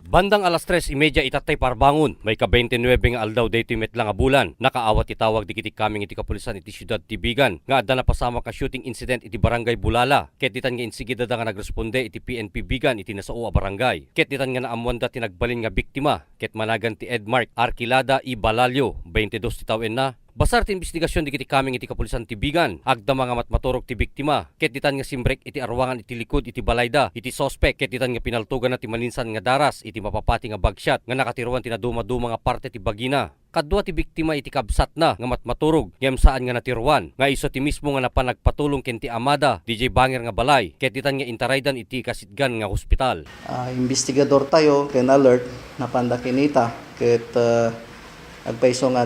Bandang alas 3:30 itatay parbangon, may ka-29 nga aldaw daytoy metla nga bulan. Nakaawat itawag di kiti kaming iti kapulisan iti syudad Tibigan nga adda na pasama ka shooting incident iti barangay Bulala. Ket ditan nga insigida nga nagresponde iti PNP Bigan iti nasao a barangay. Ket ditan nga naamuan da tinagbalin nga biktima, ket managan ti Edmark Arquilada y Balalio, 22 ti tawen na. Basar ti investigasyon di kiti kaming iti kapulisan Tibigan, agda mga matmaturog ti biktima, ket ditan nga simbrek iti arwangan iti likod iti balayda, iti sospek, ket ditan nga pinaltugan na ti maninsan nga daras, iti mapapati nga bagshot, nga nakatiruan ti naduma-duma nga parte ti bagina. Kadwa ti biktima iti kabsat na nga matmaturog, ngem saan nga natiruan, nga iso ti mismo nga napanagpatulong ken ti amada, DJ Banger nga balay, ket ditan nga intaraydan iti kasitgan nga hospital. Investigador tayo, ken alert, napandakinita, ket agpaiso nga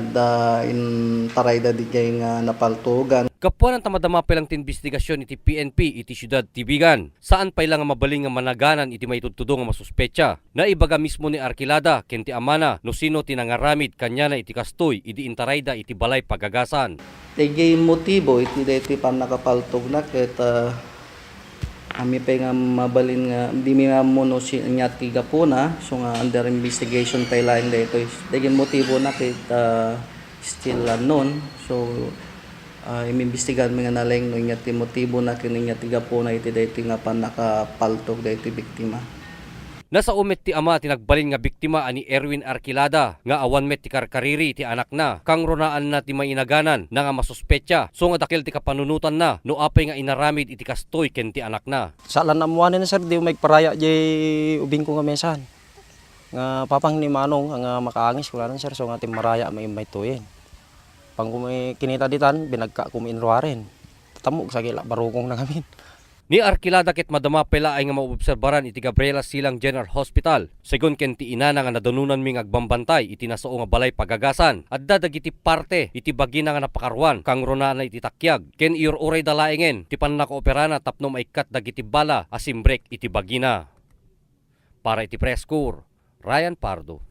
in tarayda di kay nga napaltugan. Kapuan ang tamadama pelang ti investigasyon iti PNP iti syudad Tibigan. Saan pa ilang nga mabaling nga managanan iti maitudtudo nga masuspecha. Naibaga mismo ni Arquilada ken ti amana no sino ti nangaramid kanya na iti kastoy iti intarayda iti balay pagagasan. Tigay motibo iti deti pan nakapaltog na ket ami pa nga mabalin nga di mi nga mono si nya tiga po na so nga under investigation pa lain dito. Tigay motibo na ket still unknown. So imimbestigahan mi nga naleng no nya ti motibo na ken nya tiga po na iti deti nga pan nakapaltog deti biktima. Nasa umet ti ama tinagbalin nga biktima ani Erwin Arquilada nga awan met ti karkariri ti anak na kang ronaan na ti mainaganan na nga masuspecha so nga dakil ti kapanunutan na no apay nga inaramid iti kastoy ken ti anak na. Salan amuanin sir di may paraya jay ubing ko nga mesan nga papang ni manong nga makaangis ko sir so nga ti maraya may tuyen pang kumay kinita ditan binagka kuminruarin tatamog sa gila barukong na kami. Ni Arquilada ket madama pela ay nga maobserbaran iti Gabriela Silang General Hospital. Segon ken ti inana nga nadanunan mi nga agbambantay iti nasao nga balay pagagasan. Adda dagiti parte iti bagina nga napakarwan kang ronana iti takyag. Ken iyor uray dalaengen ti pannakooperana tapno maikat dagiti bala asimbrek iti bagina. Para iti Press Corps, Ryan Pardo.